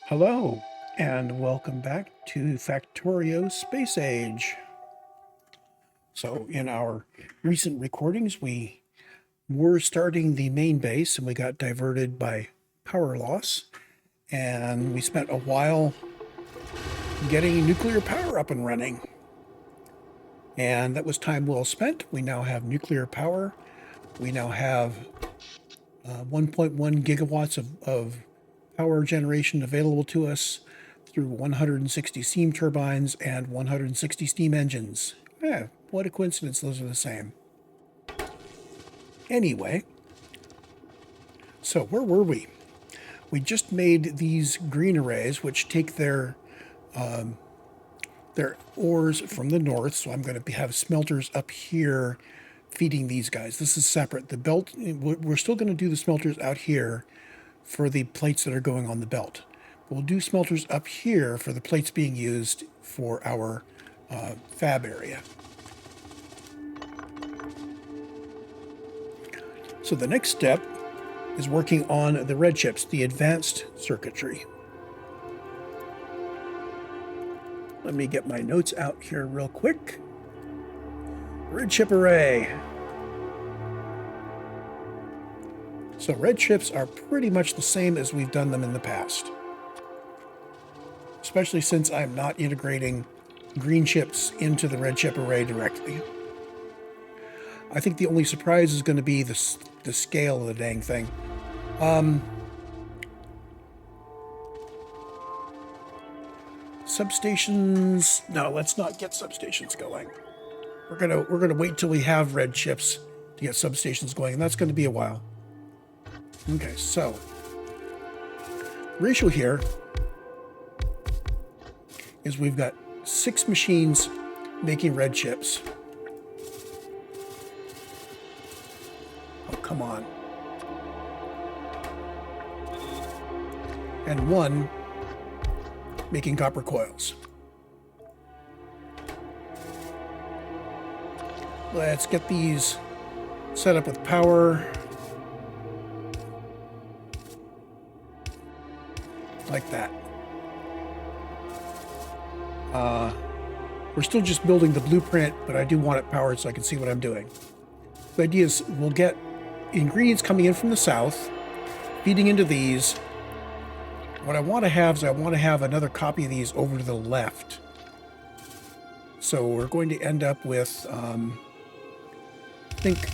Hello, and welcome back to Factorio Space Age. So, in our recent recordings, we were starting the main base and we got diverted by power loss, and we spent a while getting nuclear power up and running. And that was time well spent. We now have nuclear power. We now have 1.1 gigawatts of power generation available to us through 160 steam turbines and 160 steam engines. Yeah, what a coincidence, those are the same. Anyway, so where were we? We just made these green arrays, which take their ores from the north, so I'm going to have smelters up here feeding these guys. This is separate. The belt, we're still going to do the smelters out here for the plates that are going on the belt. We'll do smelters up here for the plates being used for our fab area. So the next step is working on the red chips, the advanced circuitry. Let me get my notes out here real quick. Red chip array. So red chips are pretty much the same as we've done them in the past, especially since I'm not integrating green chips into the red chip array directly. I think the only surprise is going to be the scale of the dang thing. Substations, no, let's not get substations going. We're gonna wait till we have red chips to get substations going, and that's going to be a while. Okay, so ratio here is we've got 6 machines making red chips. Oh, come on. And 1 making copper coils. Let's get these set up with power. Like that. We're still just building the blueprint, but I do want it powered so I can see what I'm doing. The idea is we'll get ingredients coming in from the south, feeding into these. What I want to have is I want to have another copy of these over to the left. So we're going to end up with, I think,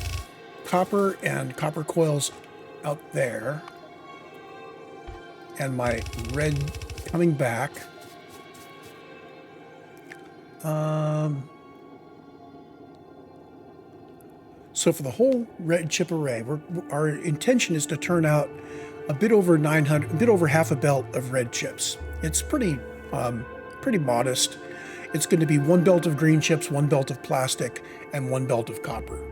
copper and copper coils out there. And my red coming back. So for the whole red chip array, our intention is to turn out a bit over 900, a bit over half a belt of red chips. It's pretty modest. It's going to be 1 belt of green chips, 1 belt of plastic, and 1 belt of copper.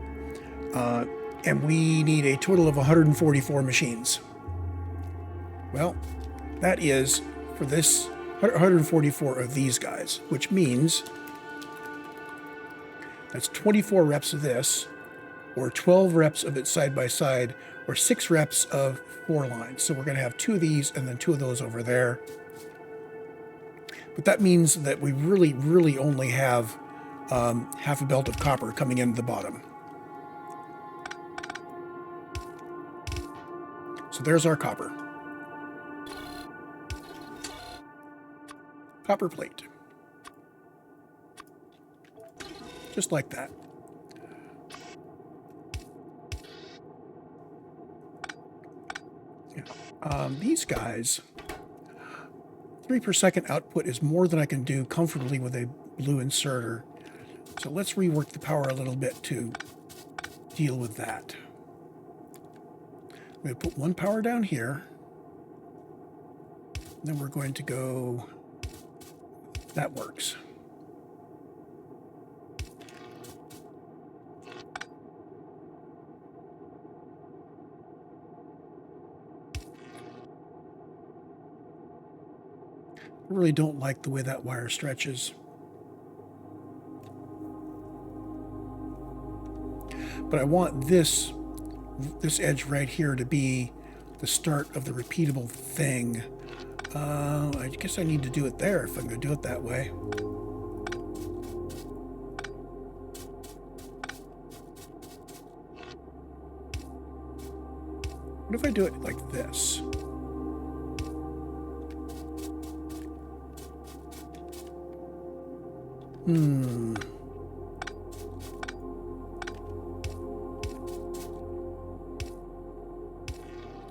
And we need a total of 144 machines. Well, that is for this 144 of these guys, which means that's 24 reps of this, or 12 reps of it side by side, or 6 reps of 4 lines. So we're going to have 2 of these and then 2 of those over there. But that means that we really only have half a belt of copper coming into the bottom. So there's our copper. Copper plate. Just like that. Yeah. These guys, 3 per second output is more than I can do comfortably with a blue inserter. So let's rework the power a little bit to deal with that. We're going to put 1 power down here. Then we're going to go... That works. I really don't like the way that wire stretches. But I want this edge right here to be the start of the repeatable thing I guess I need to do it there if I'm going to do it that way. What if I do it like this?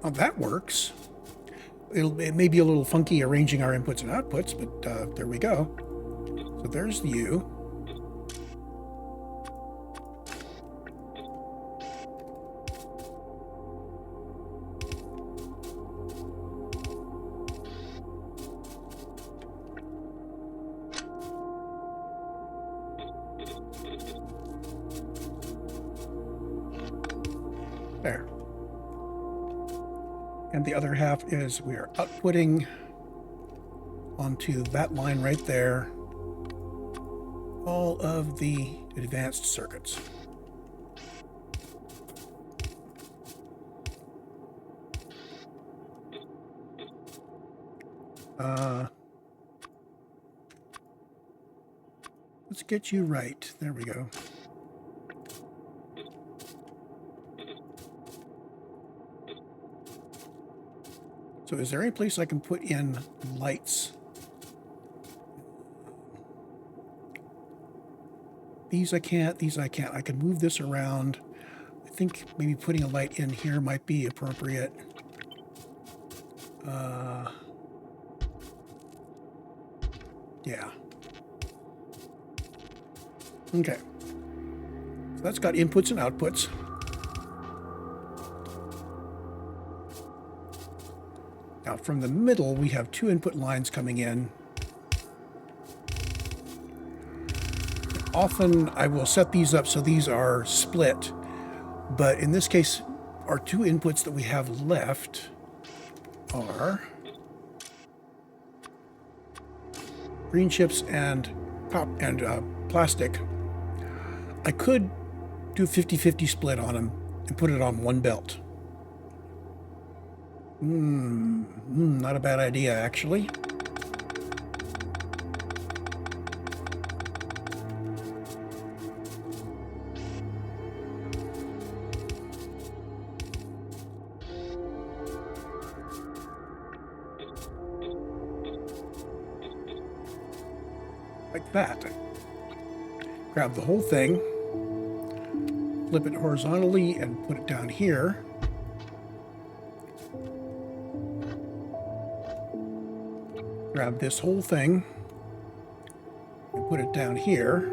Oh, that works. It may be a little funky arranging our inputs and outputs, but there we go. So there's the U. There. And the other half is we are outputting onto that line right there all of the advanced circuits. Let's get you right. There we go. So is there any place I can put in lights? These I can't, these I can't. I can move this around. I think maybe putting a light in here might be appropriate. Yeah. Okay. So that's got inputs and outputs. Now from the middle, we have two input lines coming in. Often I will set these up so these are split, but in this case, our two inputs that we have left are green chips and plastic. I could do a 50-50 split on them and put it on one belt. Not a bad idea, actually. Like that. Grab the whole thing, flip it horizontally, and put it down here. Grab this whole thing and put it down here.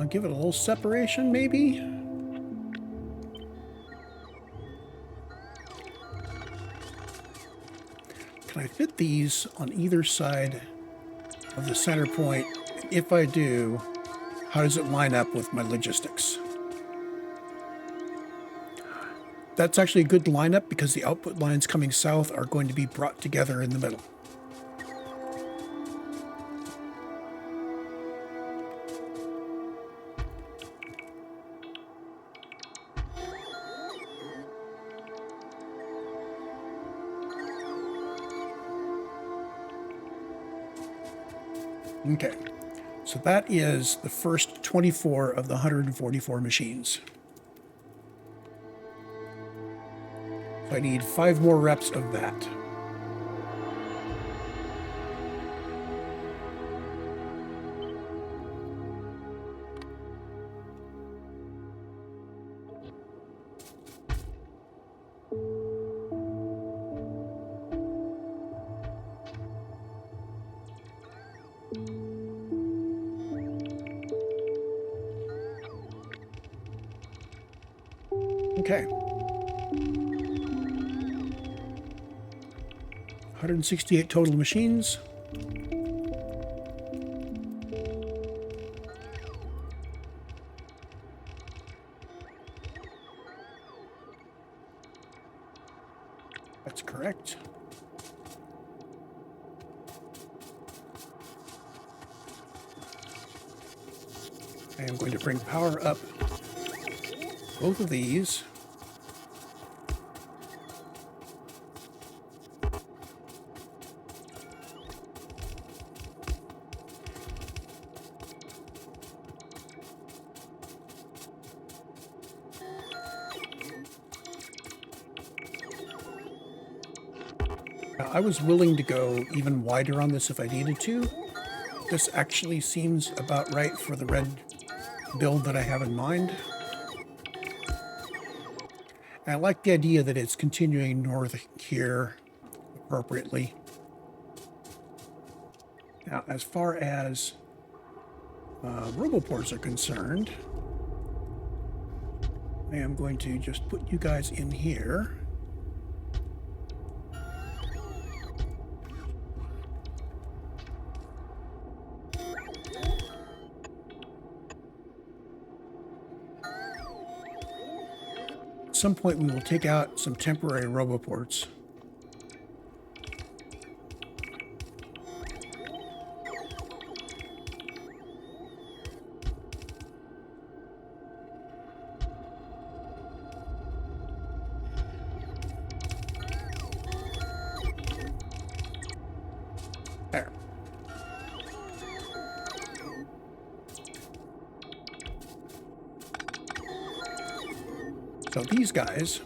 Give it a little separation, maybe. Can I fit these on either side of the center point? If I do, how does it line up with my logistics? That's actually a good lineup because the output lines coming south are going to be brought together in the middle. Okay, so that is the first 24 of the 144 machines. So I need 5 more reps of that. Okay. 168 total machines. That's correct. I am going to bring power up both of these. I was willing to go even wider on this if I needed to. This actually seems about right for the red build that I have in mind. And I like the idea that it's continuing north here appropriately. Now, as far as roboports are concerned, I am going to just put you guys in here. At some point, we will take out some temporary roboports. There. So these guys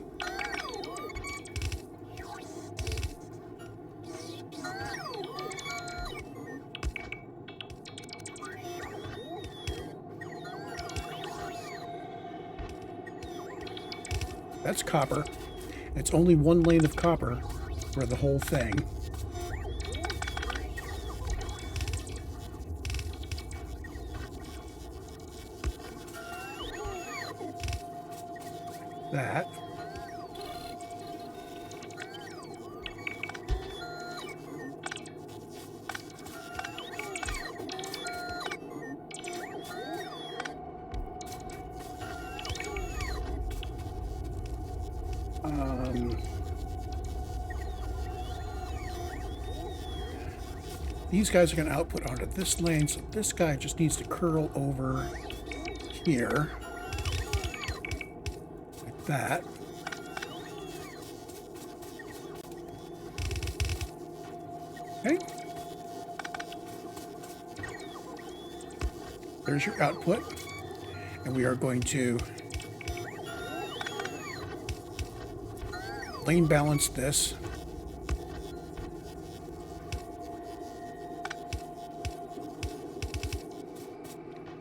that's copper. It's only one lane of copper for the whole thing. That. These guys are going to output onto this lane, so this guy just needs to curl over here. That. Okay. There's your output. And we are going to lane balance this.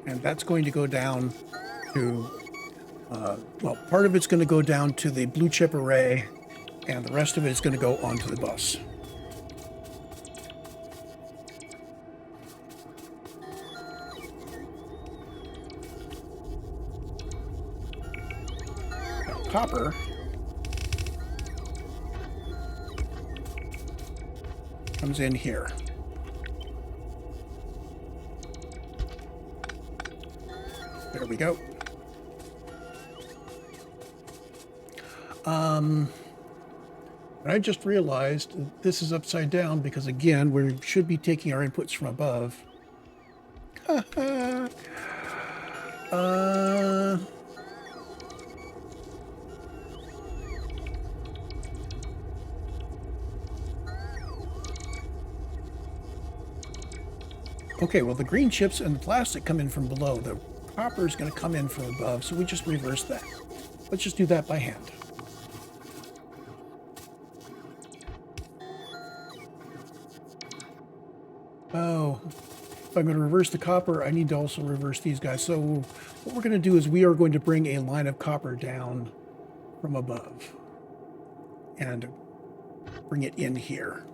And that's going to go down to well, part of it's going to go down to the blue chip array, and the rest of it is going to go onto the bus. Now, copper comes in here. There we go. And I just realized this is upside down because, again, we should be taking our inputs from above. Okay, well, the green chips and the plastic come in from below. The copper is going to come in from above, so we just reverse that. Let's just do that by hand. Oh, if I'm going to reverse the copper, I need to also reverse these guys. So what we're going to do is we are going to bring a line of copper down from above and bring it in here.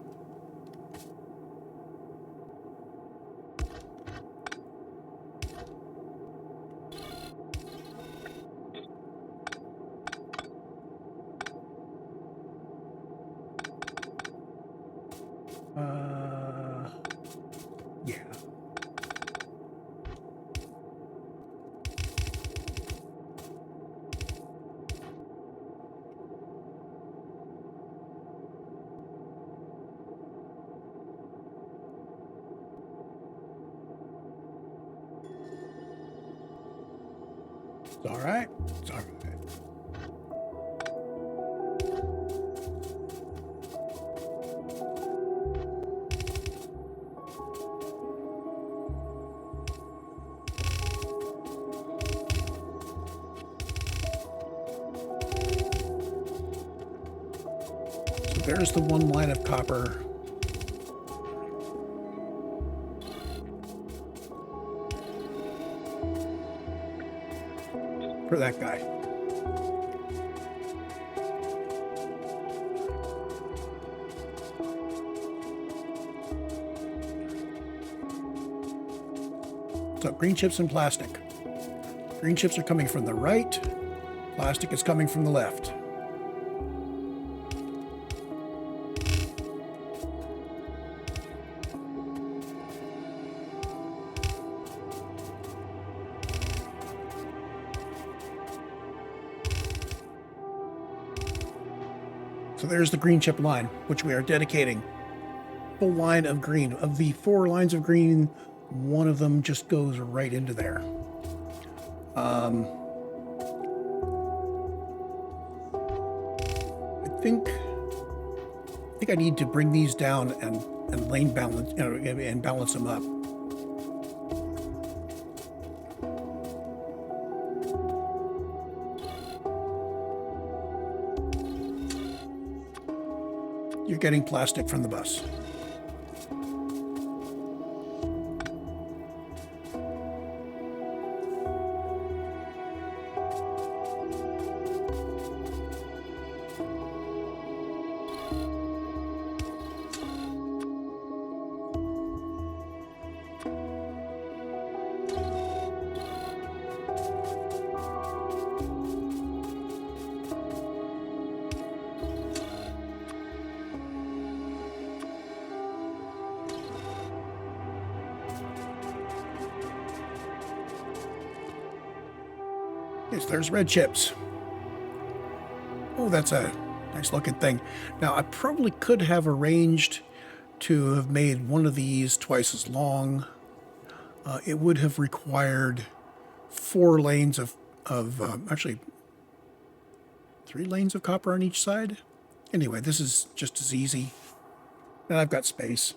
Yeah. It's all right. It's all right. there's the one line of copper. For that guy. So green chips and plastic. Green chips are coming from the right. Plastic is coming from the left. So there's the green chip line, which we are dedicating. Full line of green. Of the 4 lines of green, one of them just goes right into there. I think I need to bring these down and lane balance, and balance them up. You're getting plastic from the bus. Yes, there's red chips. Oh, that's a nice looking thing. Now, I probably could have arranged to have made one of these twice as long. It would have required 4 lanes of actually 3 lanes of copper on each side. Anyway, this is just as easy. And I've got space.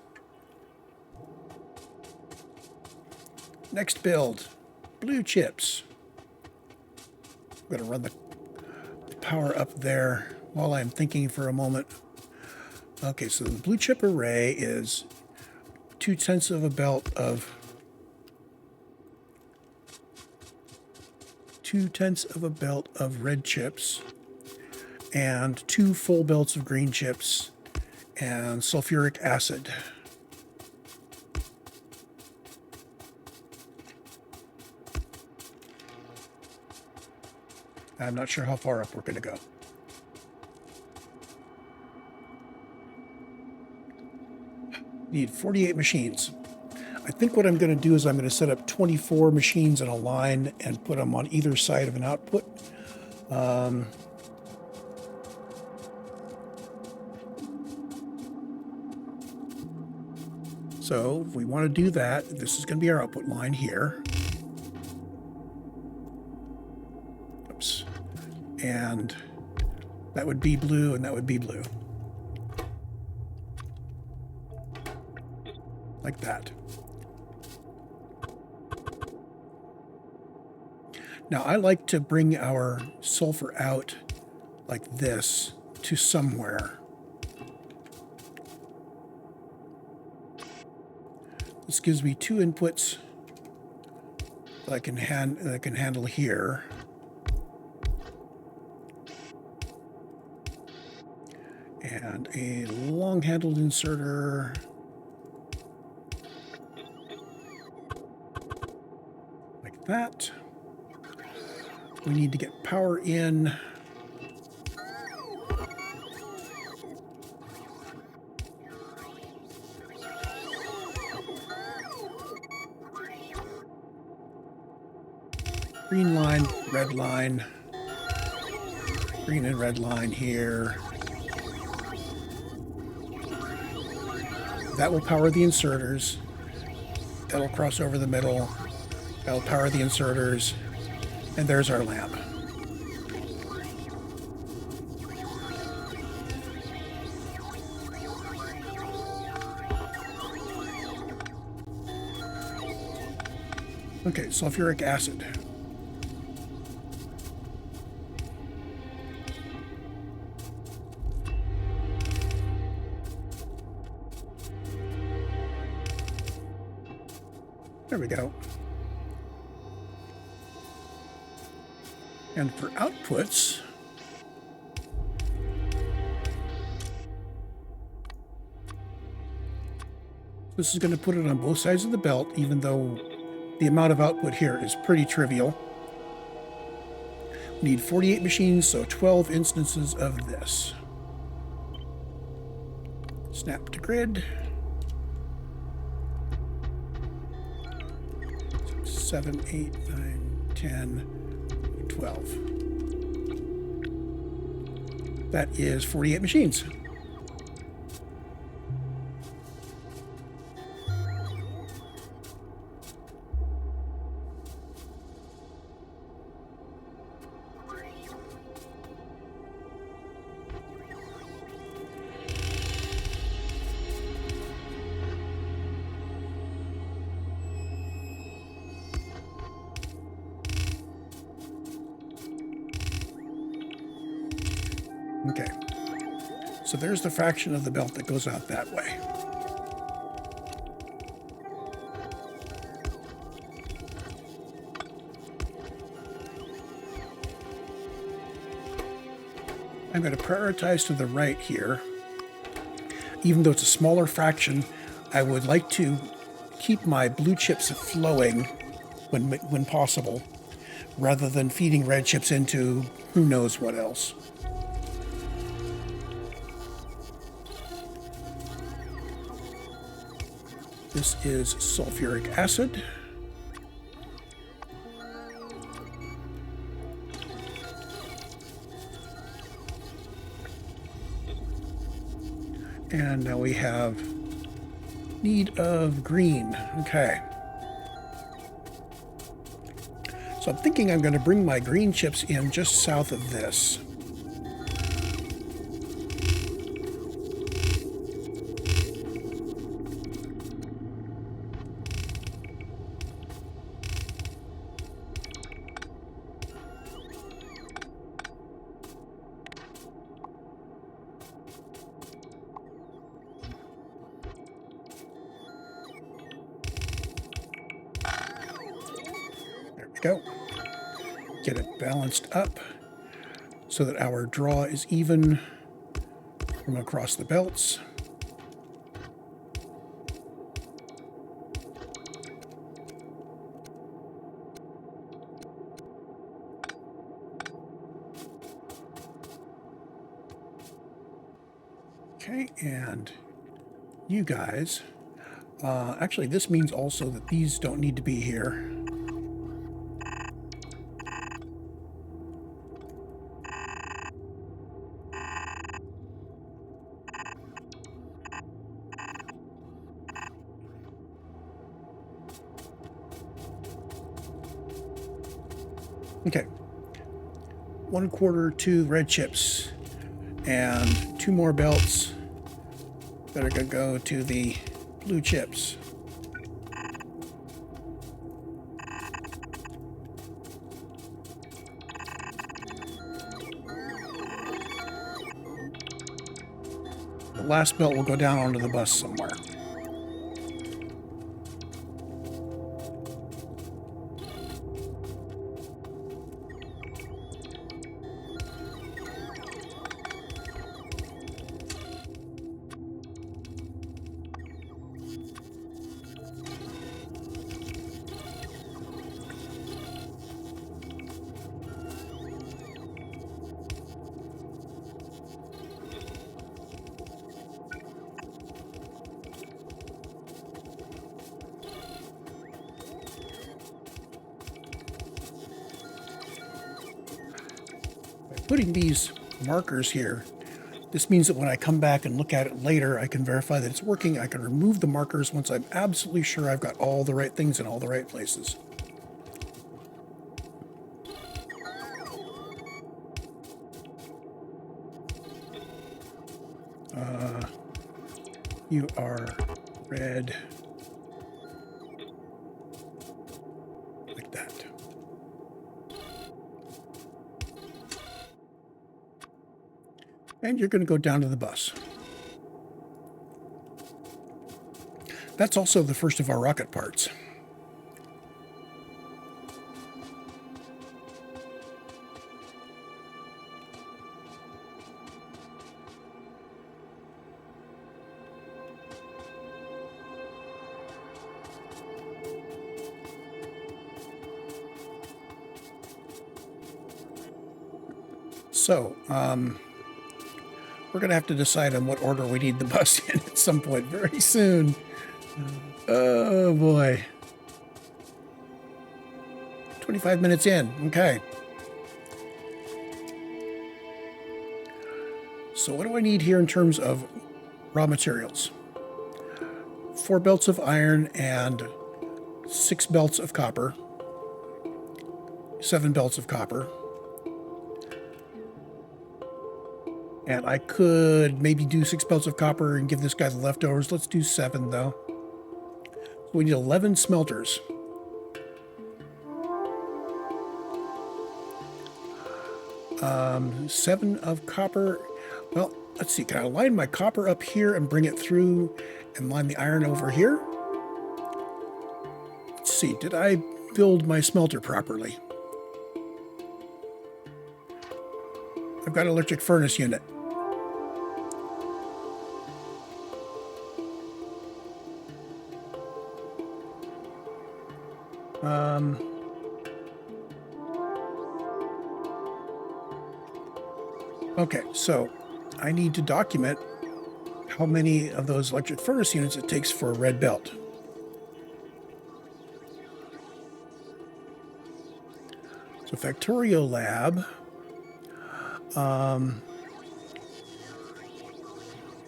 Next build, blue chips. I'm going to run the power up there while I'm thinking for a moment. Okay, so the blue chip array is 2/10 of a belt of 2/10 of a belt of red chips and 2 full belts of green chips and sulfuric acid. I'm not sure how far up we're going to go. Need 48 machines. I think what I'm going to do is I'm going to set up 24 machines in a line and put them on either side of an output. So if we want to do that, this is going to be our output line here. Oops. And that would be blue, and that would be blue. Like that. Now, I like to bring our sulfur out like this to somewhere. This gives me 2 inputs that I can handle here. And a long-handled inserter. Like that. We need to get power in. Green line, red line. Green and red line here. That will power the inserters. That'll cross over the middle. That'll power the inserters. And there's our lamp. Okay, sulfuric acid. There we go. And for outputs, this is going to put it on both sides of the belt, even though the amount of output here is pretty trivial. We need 48 machines, so 12 instances of this. Snap to grid. 7, 8, 9, 10, 12. That is 48 machines. Okay, so there's the fraction of the belt that goes out that way. I'm going to prioritize to the right here. Even though it's a smaller fraction, I would like to keep my blue chips flowing when possible, rather than feeding red chips into who knows what else. This is sulfuric acid. And now we have need of green. Okay. So I'm thinking I'm going to bring my green chips in just south of this. Go. Get it balanced up so that our draw is even from across the belts. Okay, and you guys, actually this means also that these don't need to be here. Okay, 1/4 to red chips, and 2 more belts that are going to go to the blue chips. The last belt will go down onto the bus somewhere. Putting these markers here, this means that when I come back and look at it later, I can verify that it's working. I can remove the markers once I'm absolutely sure I've got all the right things in all the right places. You are red. Like that. And you're going to go down to the bus. That's also the first of our rocket parts. So, we're going to have to decide on what order we need the bus in at some point very soon. Oh, boy. 25 minutes in. Okay. So what do I need here in terms of raw materials? 4 belts of iron and 6 belts of copper. 7 belts of copper. And I could maybe do 6 belts of copper and give this guy the leftovers. Let's do 7, though. We need 11 smelters. Seven of copper. Well, let's see. Can I line my copper up here and bring it through and line the iron over here? Let's see. Did I build my smelter properly? I've got an electric furnace unit. Okay, so I need to document how many of those electric furnace units it takes for a red belt. So Factorio Lab, I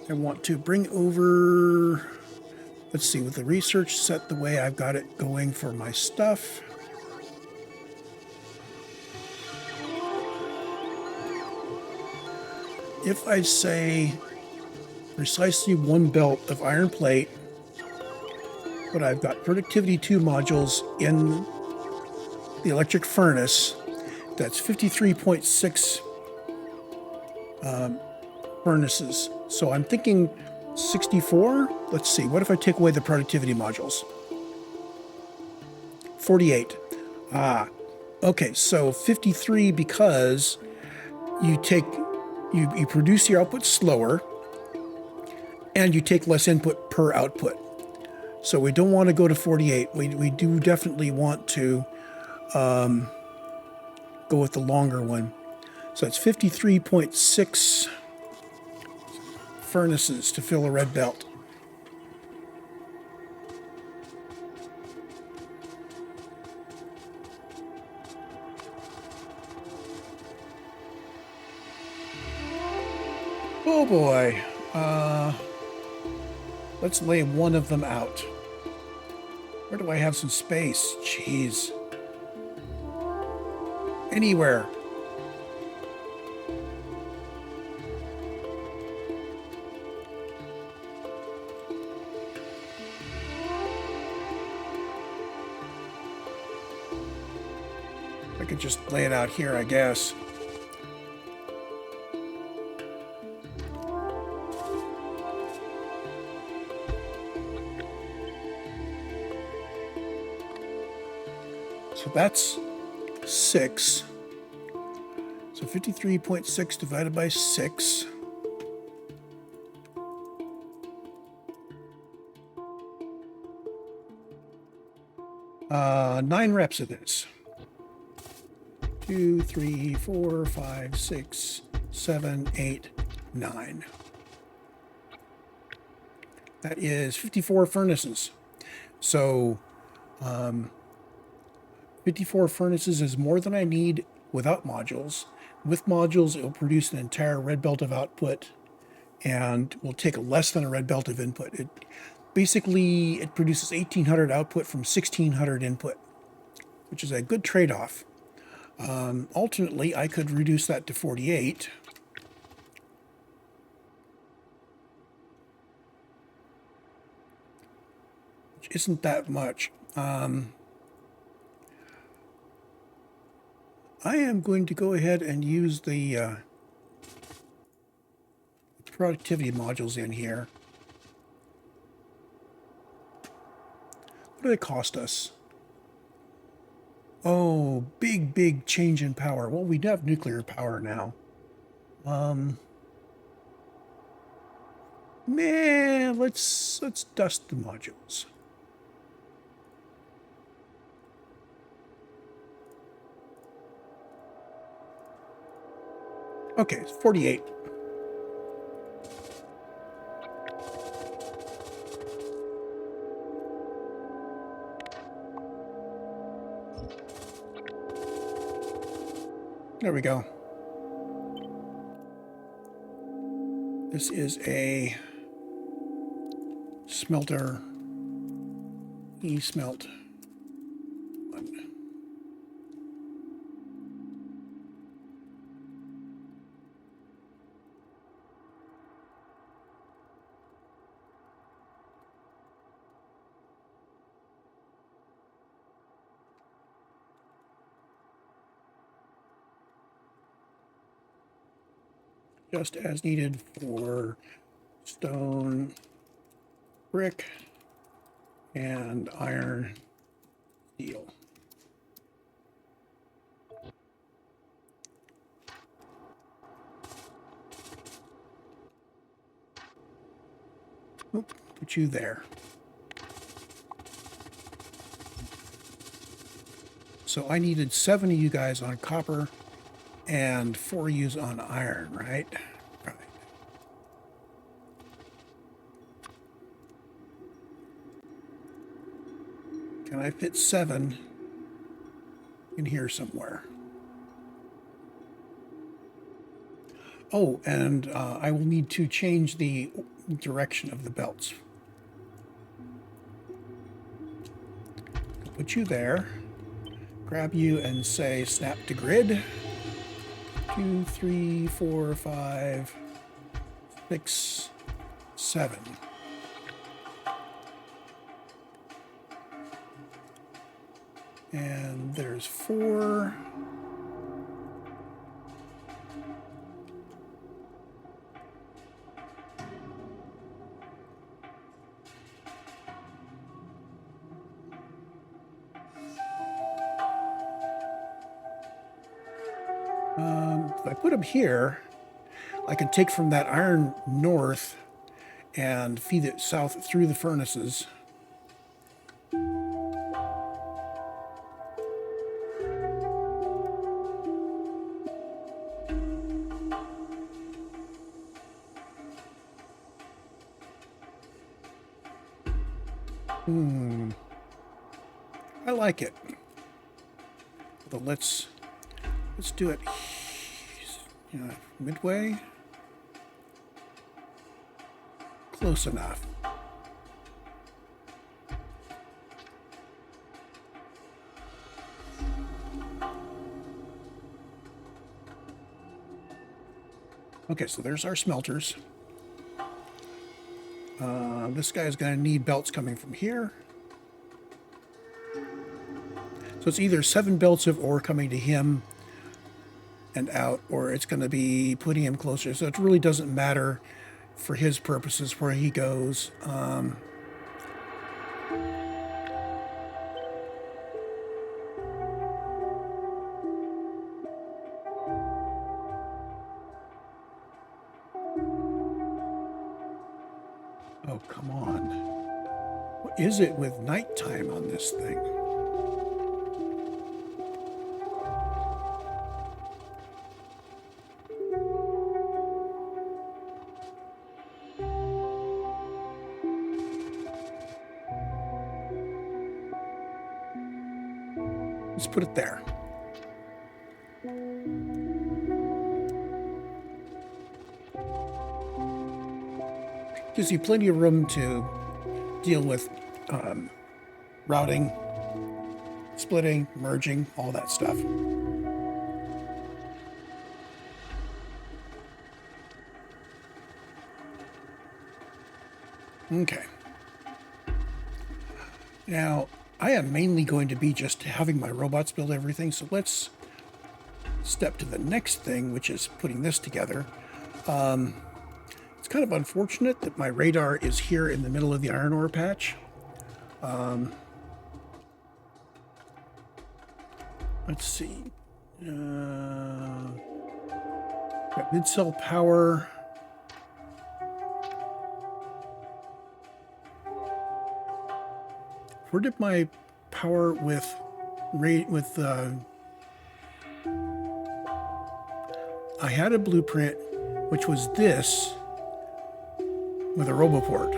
want to bring over, let's see, with the research set the way I've got it going for my stuff. If I say precisely 1 belt of iron plate, but I've got productivity 2 modules in the electric furnace, that's 53.6 furnaces. So I'm thinking 64. Let's see, what if I take away the productivity modules? 48. Okay, so 53 because you produce your output slower and you take less input per output. So we don't want to go to 48. We do definitely want to go with the longer one. So it's 53.6 furnaces to fill a red belt. Oh boy. Let's lay one of them out. Where do I have some space? Jeez. Anywhere. I could just lay it out here, I guess. So that's 6. So 53.6 divided by 6. Nine reps of this. 2, 3, 4, 5, 6, 7, 8, 9. That is 54 furnaces. So 54 furnaces is more than I need without modules. With modules, it will produce an entire red belt of output and will take less than a red belt of input. It produces 1,800 output from 1,600 input, which is a good trade-off. Ultimately, I could reduce that to 48. Which isn't that much. I am going to go ahead and use the productivity modules in here. What do they cost us? Oh, big change in power. Well, we do have nuclear power now. Man, let's dust the modules. Okay, it's 48. There we go. This is a smelter e-smelt one. Just as needed for stone, brick, and iron, steel. Oop, put you there. So I needed 7 of you guys on copper and 4 of you on iron, right? Right. Can I fit 7 in here somewhere? Oh, and I will need to change the direction of the belts. Put you there. Grab you and say snap to grid. 2, 3, 4, 5, 6, 7. And there's 4. If I put them here, I can take from that iron north and feed it south through the furnaces. I like it. But let's do it, midway. Close enough. Okay, so there's our smelters. This guy's going to need belts coming from here. So it's either 7 belts of ore coming to him and out, or it's going to be putting him closer. So it really doesn't matter for his purposes where he goes. Oh, come on. What is it with nighttime on this thing? Let's put it there. Gives you plenty of room to deal with routing, splitting, merging, all that stuff. Okay. Now, I am mainly going to be just having my robots build everything, so let's step to the next thing, which is putting this together. It's kind of unfortunate that my radar is here in the middle of the iron ore patch. Let's see. Got mid-cell power. Where did my power with I had a blueprint, which was this with a RoboPort.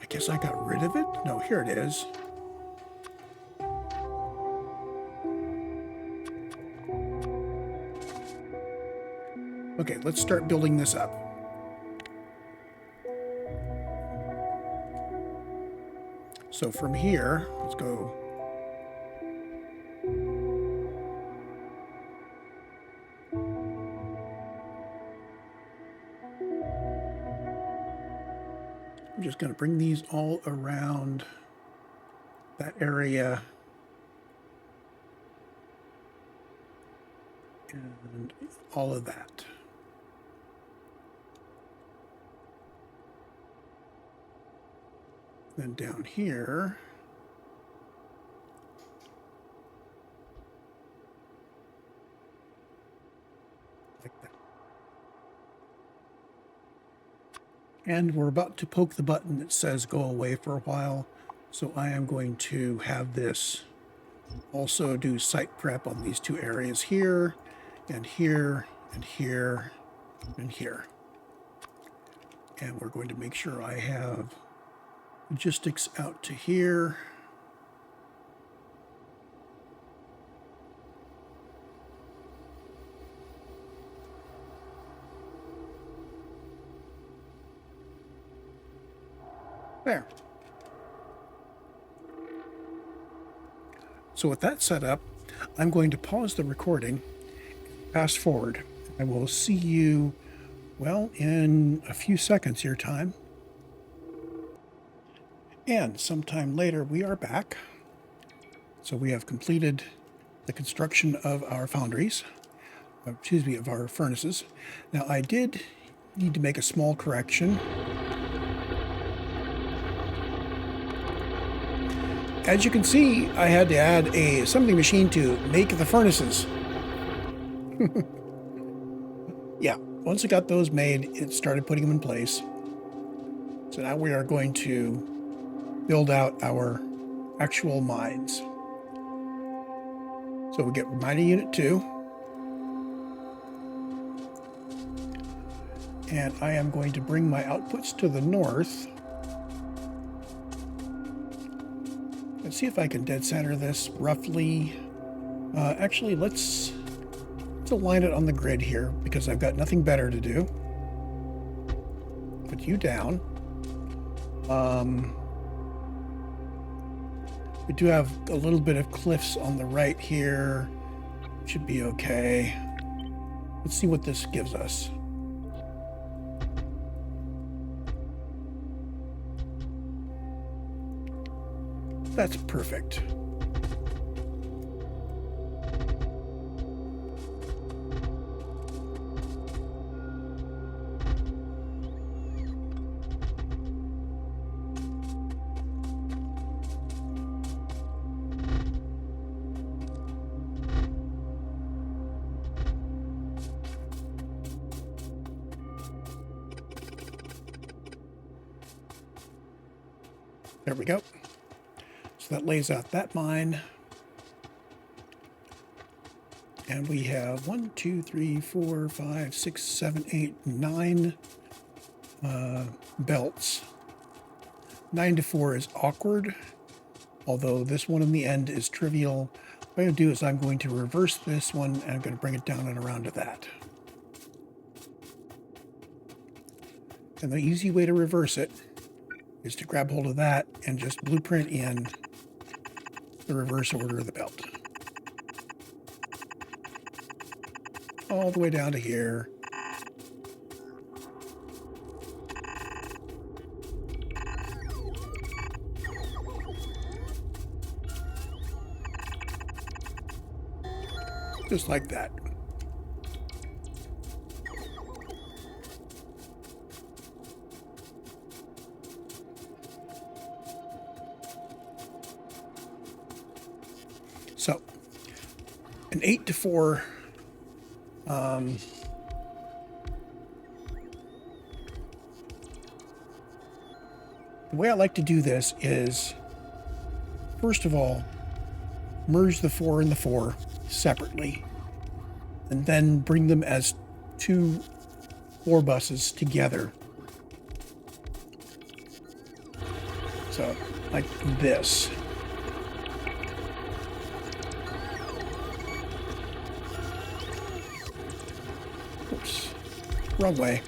I guess I got rid of it? No, here it is. Okay, let's start building this up. So from here, let's go. I'm just going to bring these all around that area. And all of that. Then down here, like that. And we're about to poke the button that says go away for a while. So I am going to have this also do site prep on these two areas here, and here, and here, and here. And we're going to make sure I have logistics out to here. There. So with that set up, I'm going to pause the recording, fast forward. I will see you, well, in a few seconds your time. And sometime later, we are back. So we have completed the construction of our foundries, of our furnaces. Now I did need to make a small correction. As you can see, I had to add a assembly machine to make the furnaces. Yeah, once I got those made, it started putting them in place. So now we are going to build out our actual mines. So we get mining unit 2. And I am going to bring my outputs to the north. Let's see if I can dead center this roughly. Actually, let's align it on the grid here because I've got nothing better to do. Put you down. We do have a little bit of cliffs on the right here. Should be okay. Let's see what this gives us. That's perfect. There we go. So that lays out that mine. And we have 1, 2, 3, 4, 5, 6, 7, 8, 9 belts. 9 to 4 is awkward, although this one in the end is trivial. What I'm going to do is I'm going to reverse this one and I'm going to bring it down and around to that. And the easy way to reverse it is to grab hold of that and just blueprint in the reverse order of the belt. All the way down to here. Just like that. So, an 8 to 4 the way I like to do this is, first of all, merge the 4 and the 4 separately. and then bring them as 2 4 buses together. So, like this. Oops, wrong way.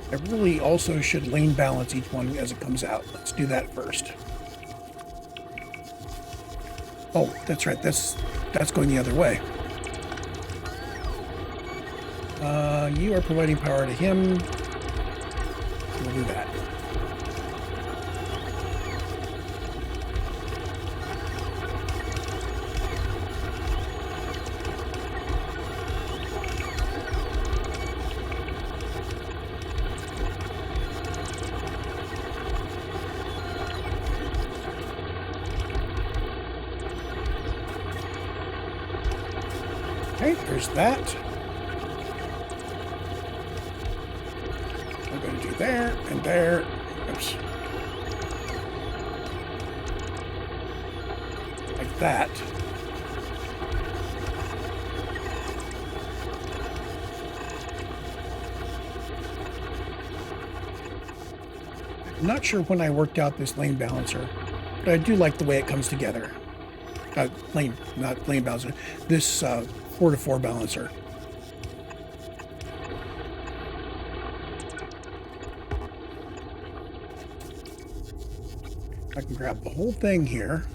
I really also should lane balance each one as it comes out. Let's do that first. Oh, that's right. That's going the other way. You are providing power to him. We'll do that. Okay, there's that. I'm going to do there and there. Oops. Like that. I'm not sure when I worked out this lane balancer, but I do like the way it comes together. Not lane balancer. This 4-to-4 balancer. I can grab the whole thing here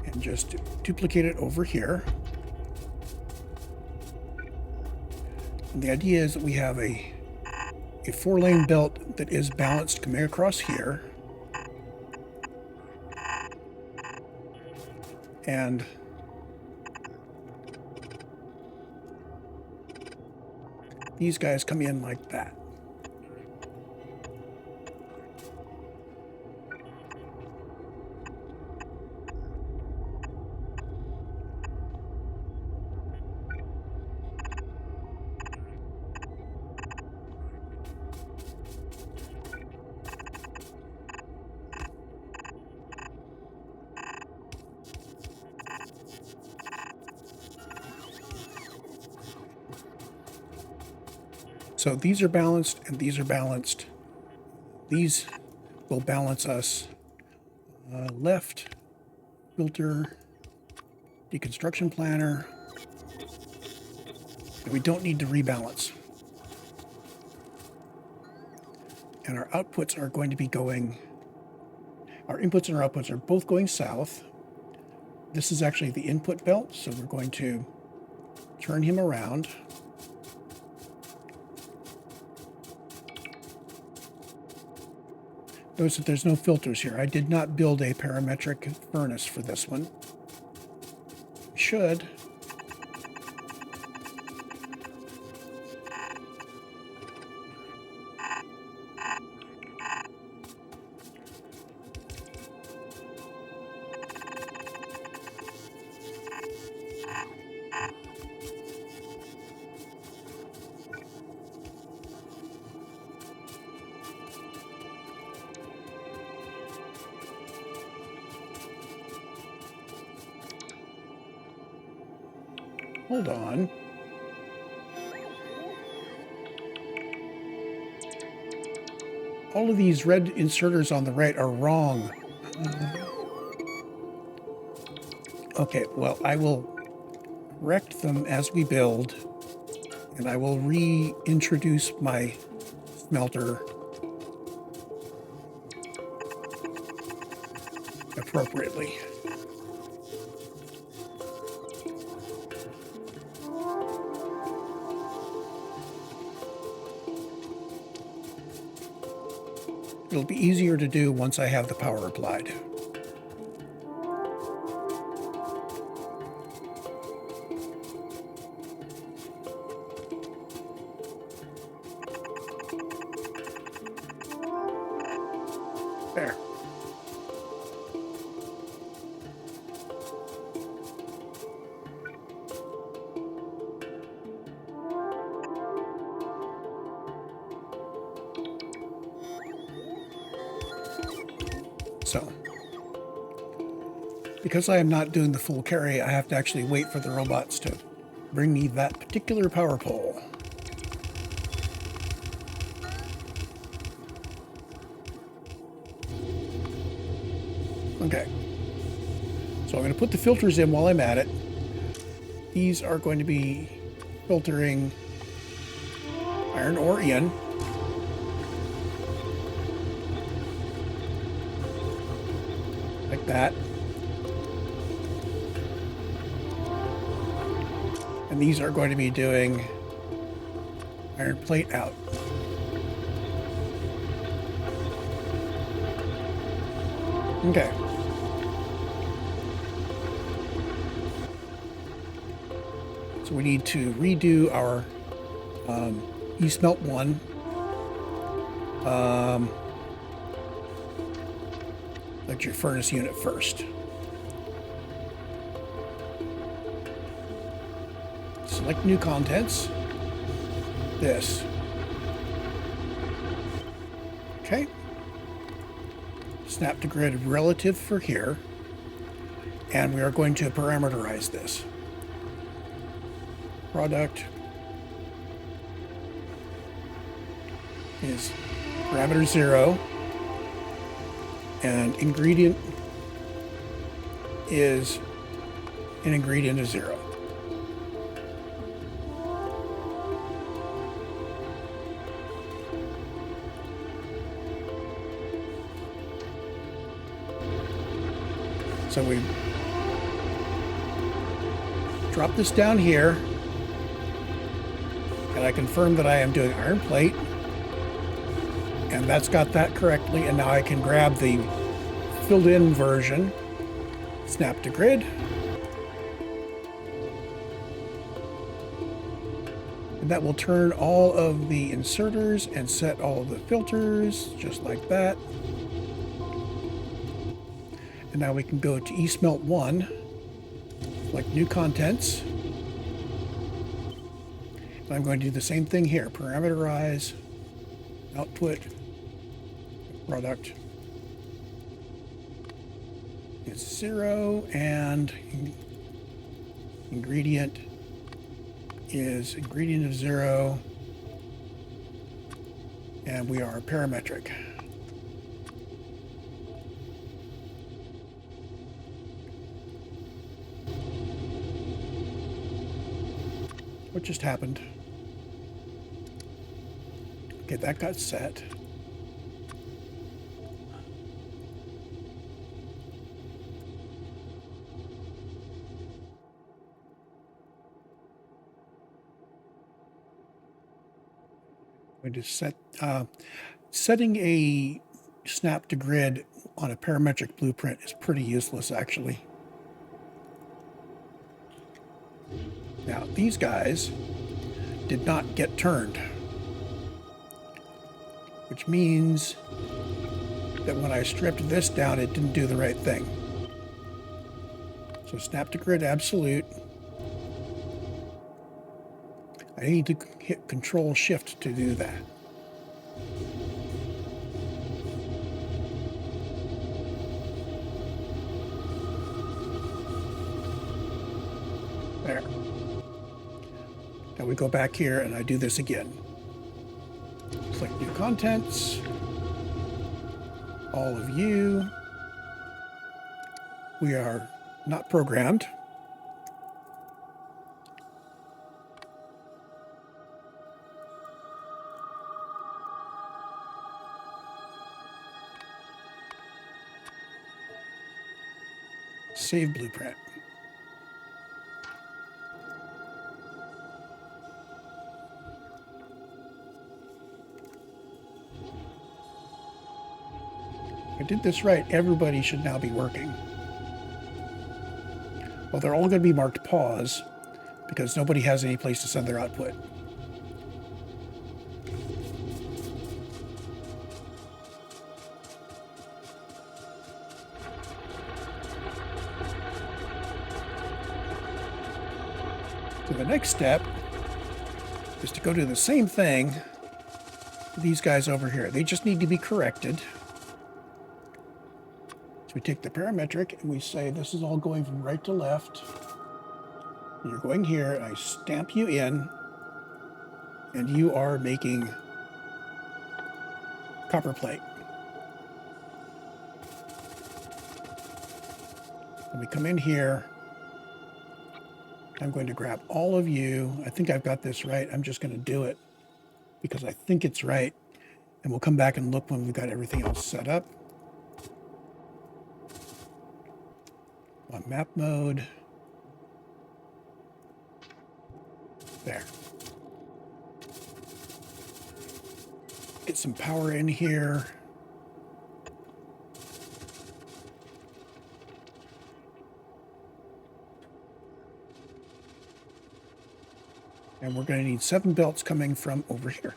and just duplicate it over here. And the idea is that we have a 4-lane belt that is balanced coming across here. And these guys come in like that. So these are balanced and these are balanced. These will balance us left, filter, deconstruction planner. And we don't need to rebalance. And our outputs are going to be going, our inputs and our outputs are both going south. This is actually the input belt, so we're going to turn him around. Notice that there's no filters here. I did not build a parametric furnace for this one. Should. Hold on. All of these red inserters on the right are wrong. Okay, well, I will correct them as we build, and I will reintroduce my smelter appropriately. It'll be easier to do once I have the power applied. There. So, because I am not doing the full carry, I have to actually wait for the robots to bring me that particular power pole. Okay. So I'm going to put the filters in while I'm at it. These are going to be filtering iron ore in. Like that. And these are going to be doing iron plate out. Okay. So we need to redo our smelt 1. Like your furnace unit first. Select new contents. This. Okay. Snap to grid relative for here. And we are going to parameterize this. Product is parameter 0. And ingredient is an ingredient of 0. So we drop this down here, and I confirm that I am doing iron plate, and that's got that correctly, and now I can grab the filled in version, snap to grid, and that will turn all of the inserters and set all of the filters just like that. And now we can go to smelt 1, select new contents. And I'm going to do the same thing here, parameterize, output, product is 0, and ingredient is ingredient of 0, and we are parametric. What just happened? Okay, that got set. I'm going to set, setting a snap to grid on a parametric blueprint is pretty useless, actually. Now, these guys did not get turned, which means that when I stripped this down, it didn't do the right thing. So snap to grid absolute. I need to hit Control Shift to do that. There. Now we go back here and I do this again. Select new contents. All of you. We are not programmed. Save blueprint. If I did this right, everybody should now be working. Well, they're all going to be marked pause because nobody has any place to send their output. So the next step is to go do the same thing to these guys over here. They just need to be corrected. we take the parametric and we say this is all going from right to left. You're going here, I stamp you in, and you are making copper plate. And we come in here. I'm going to grab all of you. I think I've got this right. I'm just going to do it because I think it's right. And we'll come back and look when we've got everything else set up. On map mode. There. Get some power in here. And we're going to need 7 belts coming from over here.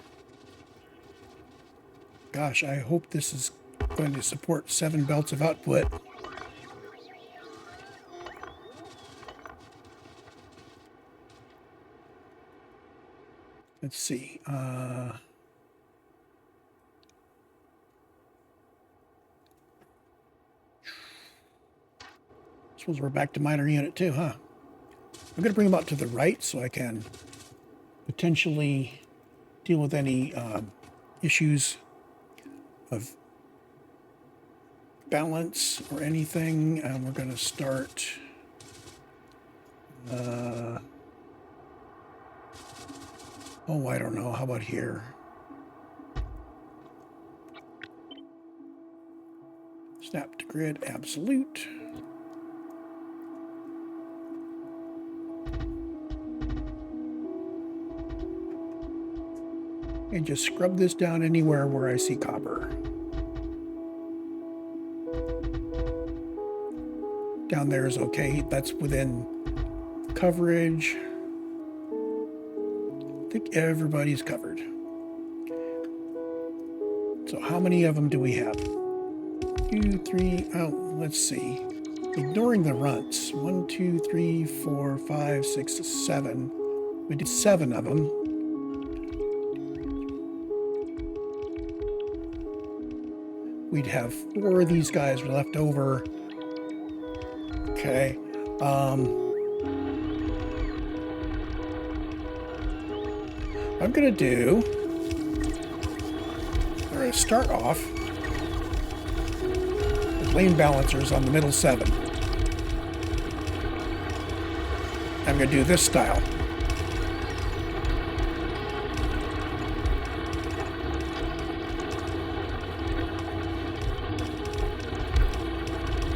Gosh, I hope this is going to support 7 belts of output. Let's see. Suppose we're back to minor unit 2, huh? I'm going to bring them out to the right so I can potentially deal with any issues of balance or anything. And we're going to start oh, I don't know. How about here? Snap to grid absolute. And just scrub this down anywhere where I see copper. Down there is okay. That's within coverage. I think everybody's covered. So how many of them do we have? 2, 3, oh, let's see. Ignoring the runts. 1, 2, 3, 4, 5, 6, 7. We did 7 of them. We'd have 4 of these guys left over. Okay. I'm going to do, we're going to start off with lane balancers on the middle 7. I'm going to do this style.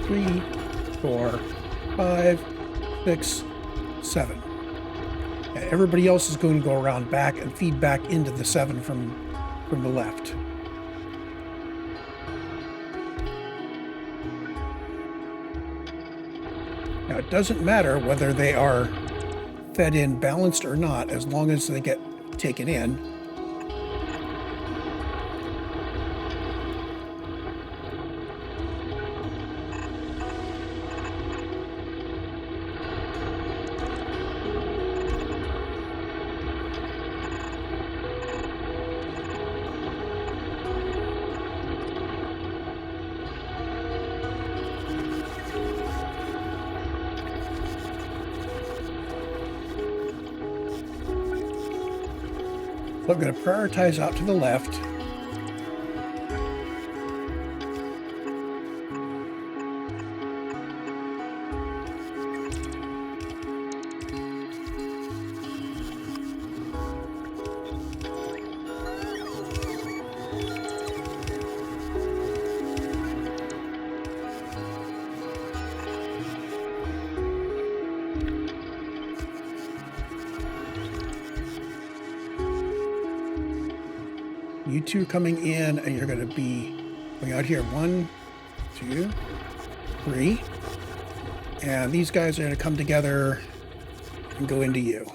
Three, 4, 5, 6, 7. And everybody else is going to go around back and feed back into the 7 from the left. Now it doesn't matter whether they are fed in balanced or not, as long as they get taken in. So I'm going to prioritize out to the left. You two coming in, and you're going to be going out here. 1, 2, 3. And these guys are going to come together and go into you.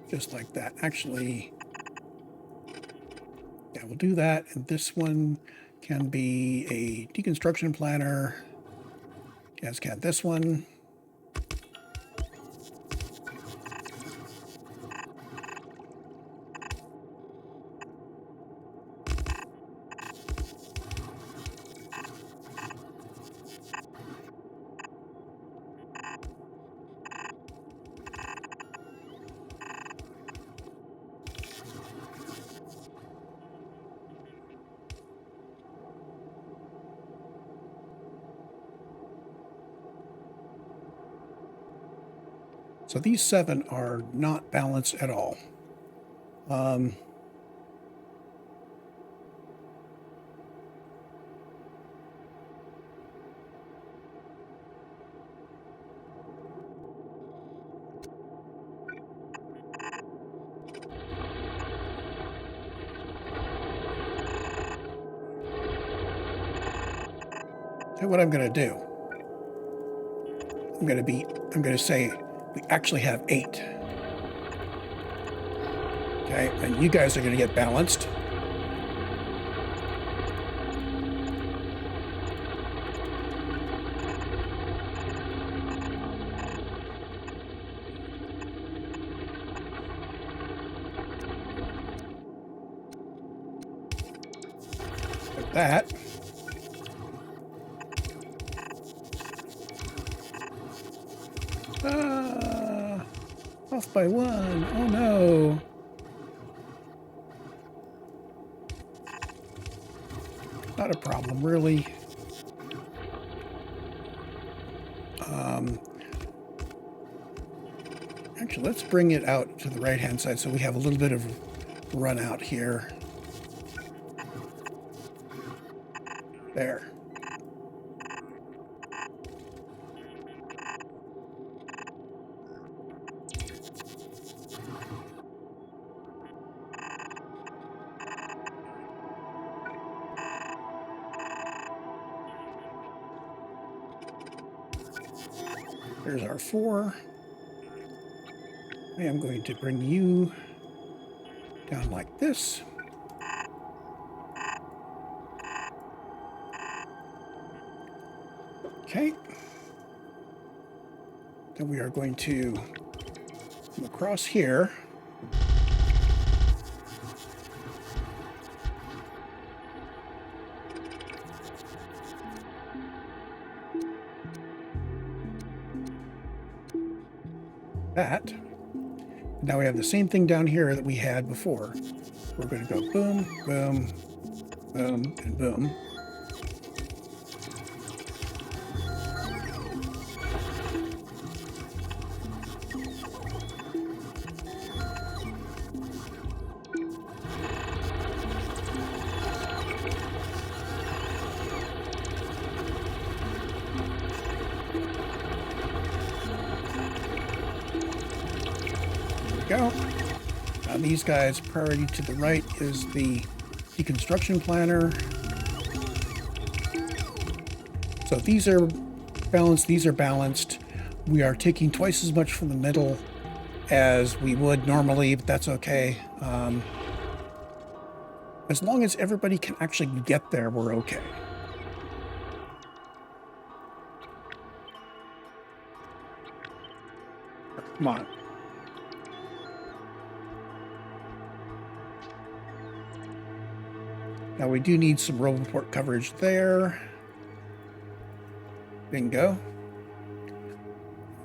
Just like that. Actually, yeah, we'll do that. And this one can be a deconstruction planner, as can this one. So these 7 are not balanced at all. So what I'm going to do, I'm going to say we actually have 8. Okay, and you guys are going to get balanced. Like that. Off by 1. Oh no. Not a problem, really. Actually, let's bring it out to the right-hand side so we have a little bit of run out here. There. There's our 4. I am going to bring you down like this. Okay. Then we are going to come across here. That. Now we have the same thing down here that we had before. We're going to go boom, boom, boom, and boom. Go. Now these guys, priority to the right is the deconstruction planner. So these are balanced, these are balanced. We are taking twice as much from the middle as we would normally, but that's okay. As long as everybody can actually get there, we're okay. Come on. Now we do need some Roboport coverage there. Bingo.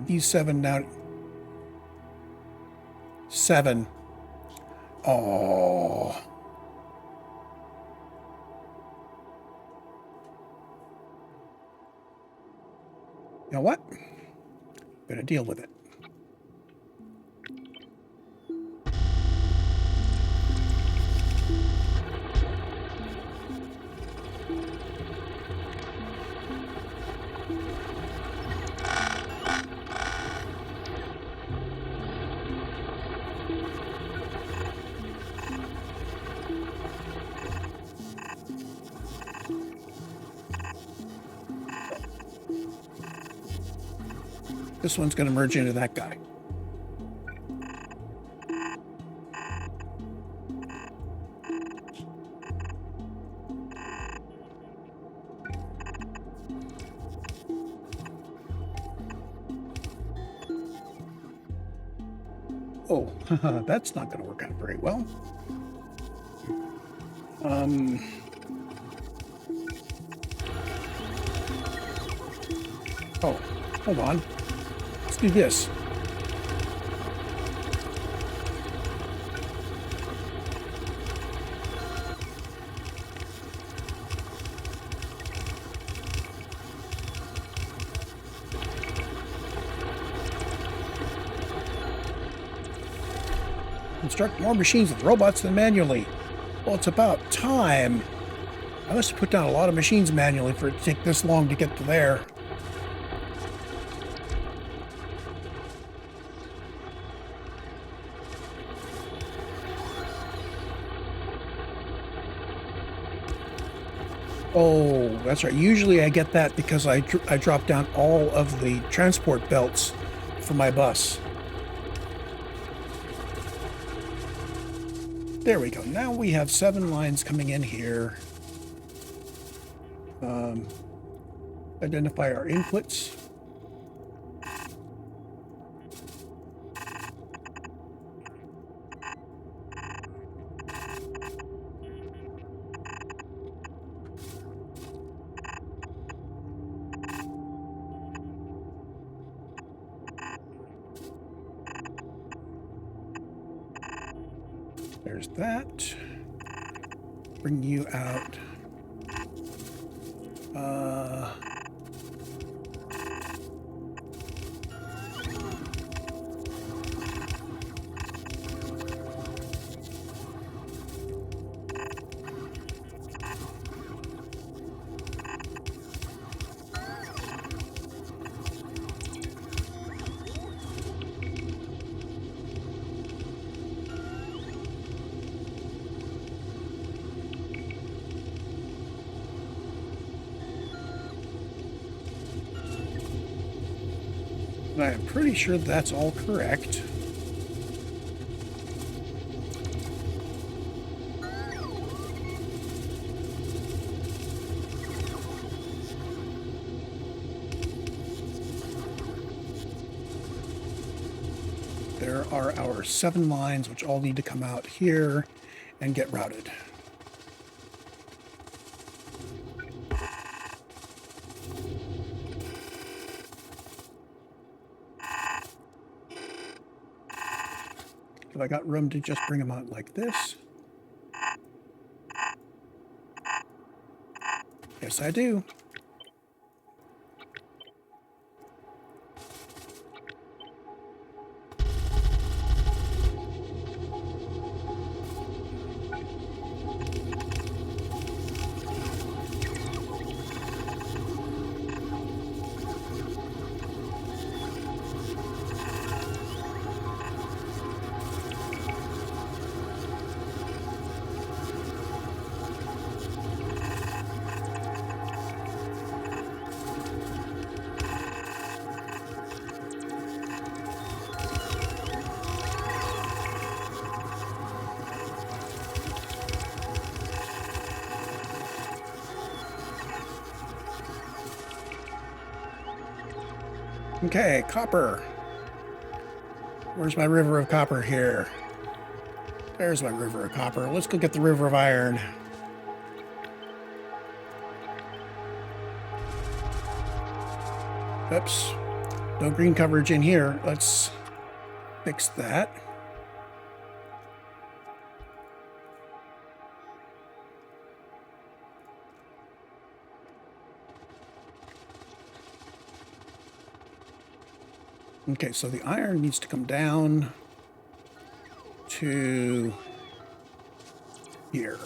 These 7 now. 7. Oh. You know what? I'm going to deal with it. This one's going to merge into that guy. Oh, that's not going to work out very well. Oh, hold on. Let's do this. Construct more machines with robots than manually. Well, it's about time. I must have put down a lot of machines manually for it to take this long to get to there. Oh, that's right. Usually I get that because I drop down all of the transport belts for my bus. There we go. Now we have 7 lines coming in here. Identify our inputs. There's that. Bring you out. And I am pretty sure that's all correct. There are our 7 lines, which all need to come out here and get routed. Have I got room to just bring them out like this? Yes, I do. Okay, copper. Where's my river of copper here? There's my river of copper. Let's go get the river of iron. Oops. No green coverage in here. Let's fix that. Okay, so the iron needs to come down to here.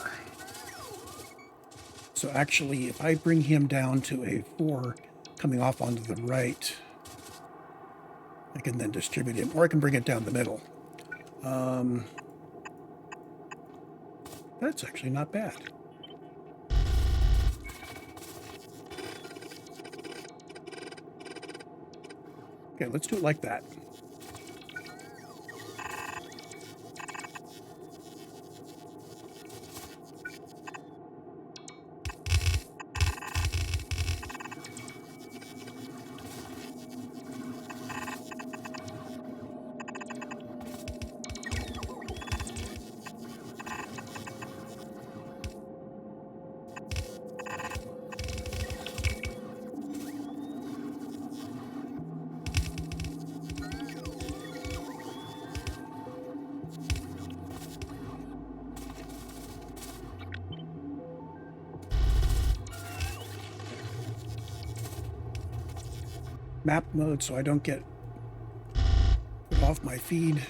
So actually, if I bring him down to a 4 coming off onto the right, I can then distribute him, or I can bring it down the middle. That's actually not bad. Okay, let's do it like that. Map mode so I don't get put off my feed.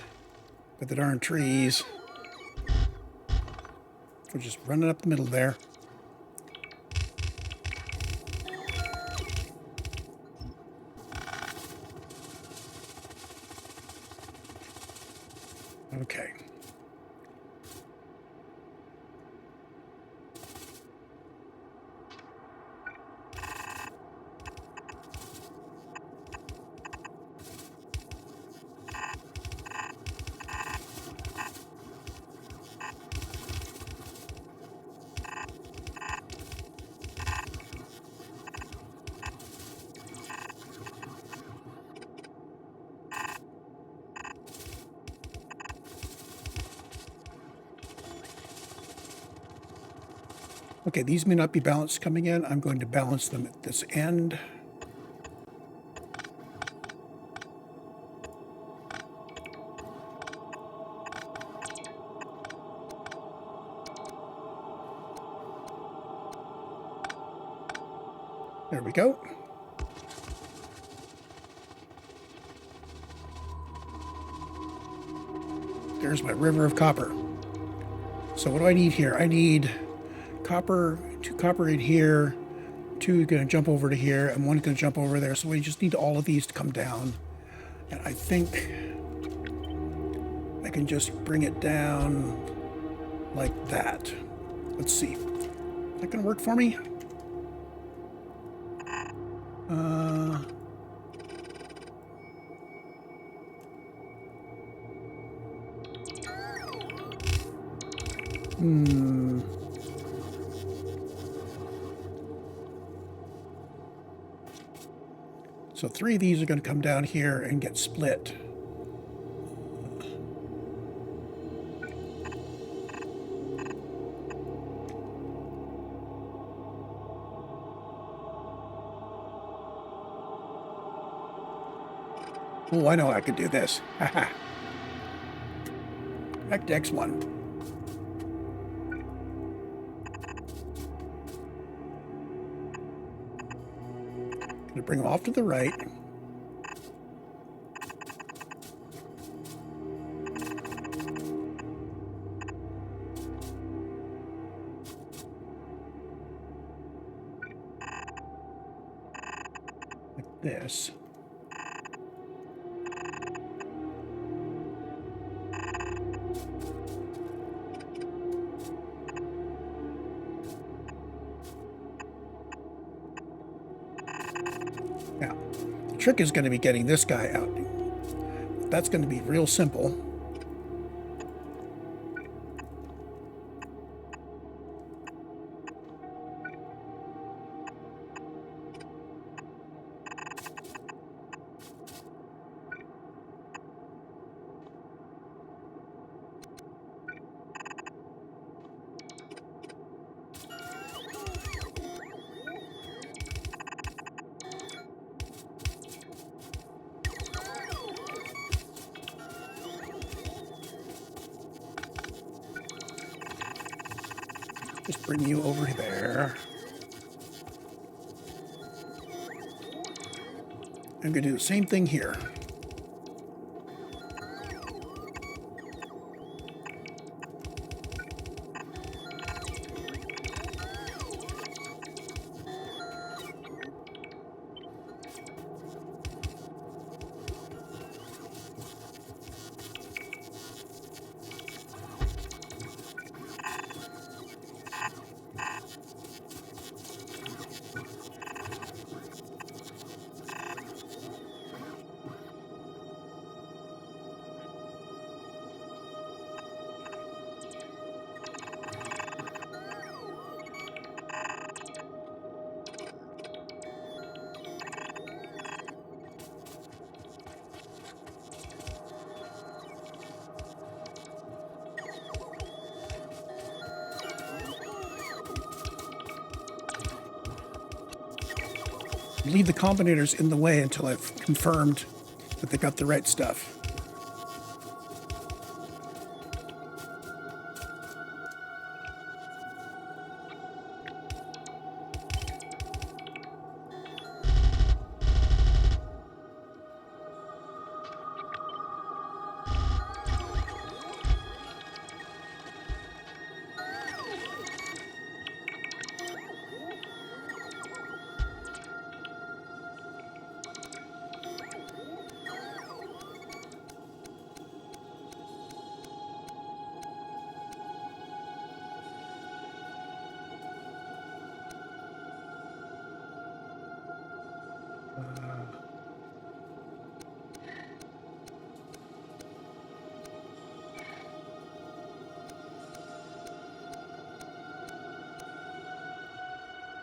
But the darn trees. We're just running up the middle there. Okay. Okay, these may not be balanced coming in. I'm going to balance them at this end. There we go. There's my river of copper. So what do I need here? I need copper, 2 copper in here, 2 going to jump over to here, and 1 going to jump over there. So we just need all of these to come down. And I think I can just bring it down like that. Let's see. Is that going to work for me? So 3 of these are going to come down here and get split. Oh, I know I could do this. Haha. Back to X1. Gonna bring them off to the right. Like this. Now, the trick is going to be getting this guy out. That's going to be real simple. Just bring you over there. I'm going to do the same thing here. Leave the combinators in the way until I've confirmed that they got the right stuff.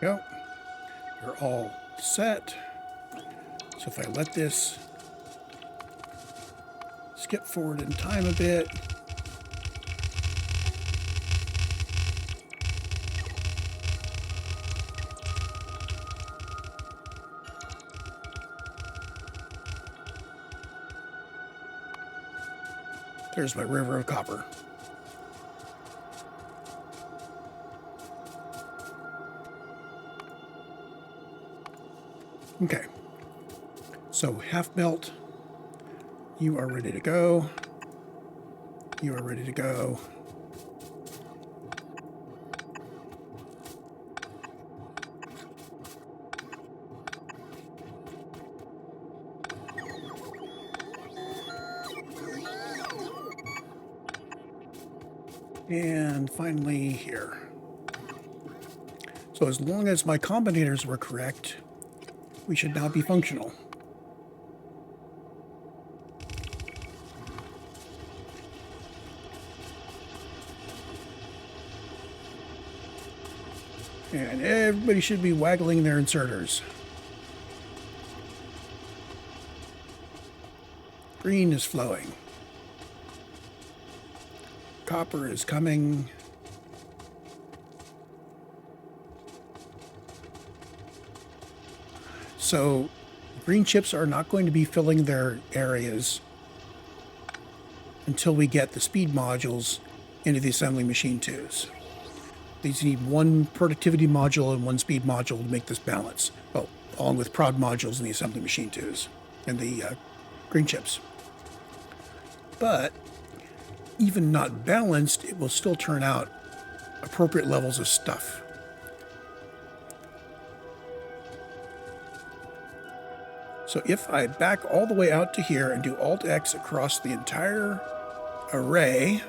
go. They're all set. So if I let this skip forward in time a bit, there's my river of copper. Okay, so half melt, you are ready to go. You are ready to go. And finally here. So as long as my combinators were correct, we should now be functional. And everybody should be waggling their inserters. Green is flowing. Copper is coming. So green chips are not going to be filling their areas until we get the speed modules into the assembly machine twos. These need one productivity module and one speed module to make this balance. Well, along with prod modules in the assembly machine twos and the green chips. But even not balanced, it will still turn out appropriate levels of stuff. So if I back all the way out to here and do Alt-X across the entire array,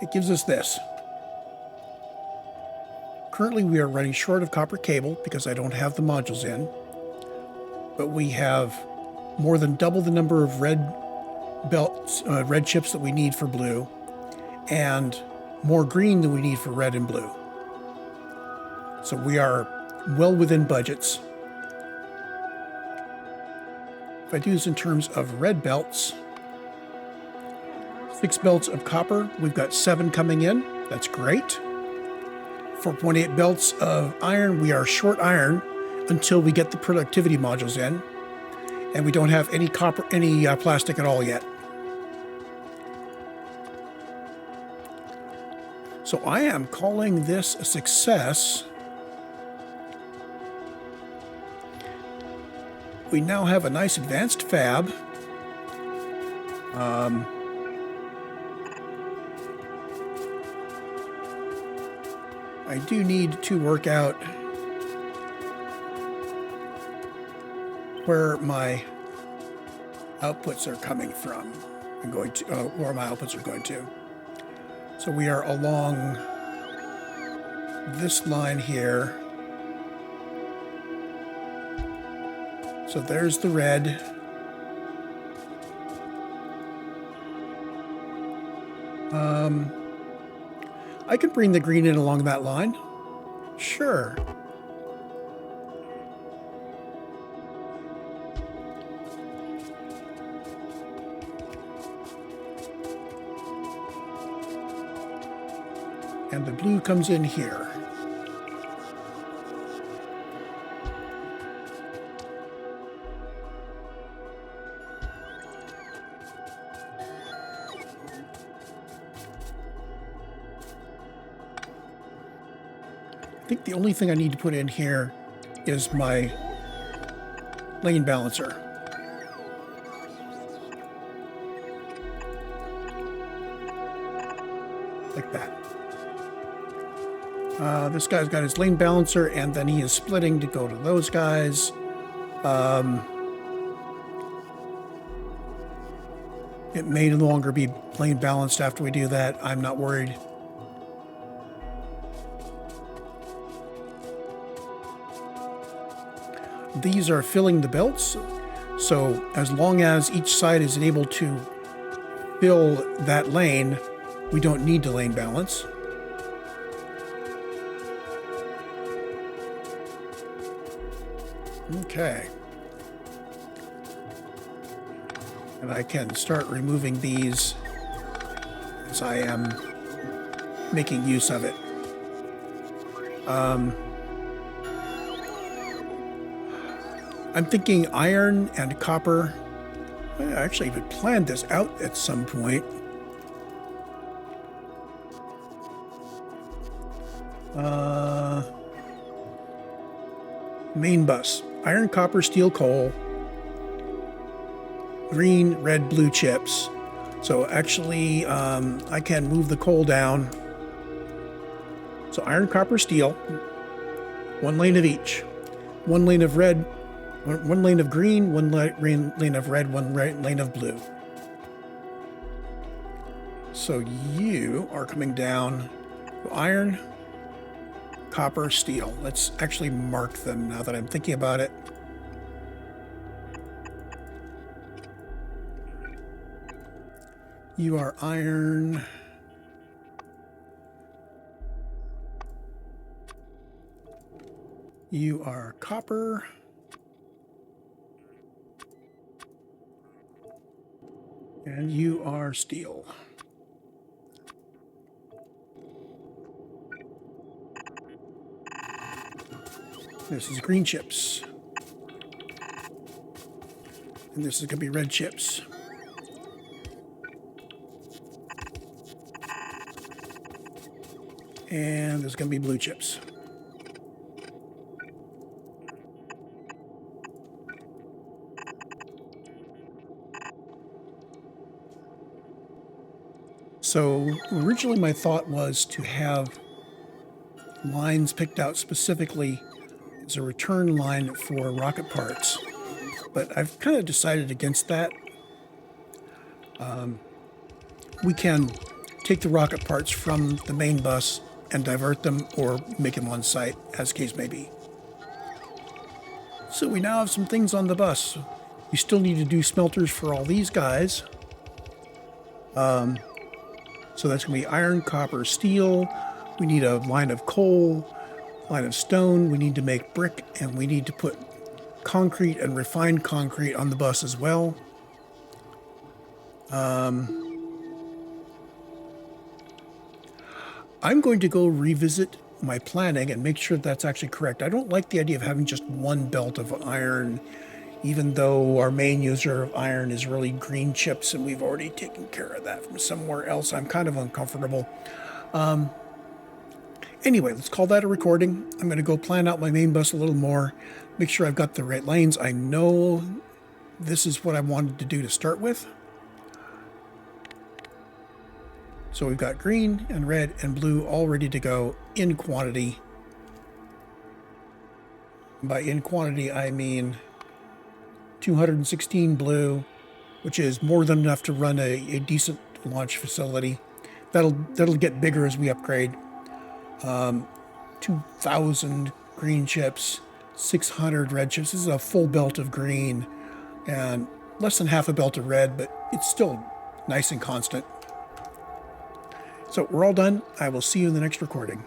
it gives us this. Currently we are running short of copper cable because I don't have the modules in, but we have more than double the number of red belts, red chips that we need for blue, and more green than we need for red and blue. So we are well within budgets. If I do this in terms of red belts, 6 belts of copper, we've got 7 coming in. That's great. 4.8 belts of iron, we are short iron until we get the productivity modules in. And we don't have any copper, any plastic at all yet. So I am calling this a success. We now have a nice advanced fab. I do need to work out where my outputs are coming from. I'm going to where my outputs are going to. So we are along this line here. So there's the red. I could bring the green in along that line. Sure. And the blue comes in here. I think the only thing I need to put in here is my lane balancer. Like that. This guy's got his lane balancer, and then he is splitting to go to those guys. It may no longer be lane balanced after we do that. I'm not worried. These are filling the belts, so as long as each side is able to fill that lane, we don't need to lane balance. Okay. And I can start removing these as I am making use of it. I'm thinking iron and copper. I actually even planned this out at some point. Main bus. Iron, copper, steel, coal. Green, red, blue chips. So actually, I can move the coal down. So iron, copper, steel. One lane of each. One lane of red, one lane of green, one lane of red, one lane of blue. So you are coming down to iron, copper, steel. Let's actually mark them now that I'm thinking about it. You are iron. You are copper. And you are steel. This is green chips. And this is going to be red chips. And this is going to be blue chips. So originally my thought was to have lines picked out specifically as a return line for rocket parts, but I've kind of decided against that. We can take the rocket parts from the main bus and divert them or make them on site, as case may be. So we now have some things on the bus. We still need to do smelters for all these guys. So that's going to be iron, copper, steel. We need a line of coal, line of stone. We need to make brick, and we need to put concrete and refined concrete on the bus as well. I'm going to go revisit my planning and make sure that's actually correct. I don't like the idea of having just one belt of iron, even though our main user of iron is really green chips and we've already taken care of that from somewhere else. I'm kind of uncomfortable. Anyway, let's call that a recording. I'm going to go plan out my main bus a little more, make sure I've got the right lanes. I know this is what I wanted to do to start with. So we've got green and red and blue all ready to go in quantity. By in quantity, I mean 216 blue, which is more than enough to run a decent launch facility. That'll get bigger as we upgrade. 2,000 green chips, 600 red chips. This is a full belt of green and less than half a belt of red, but it's still nice and constant. So we're all done. I will see you in the next recording.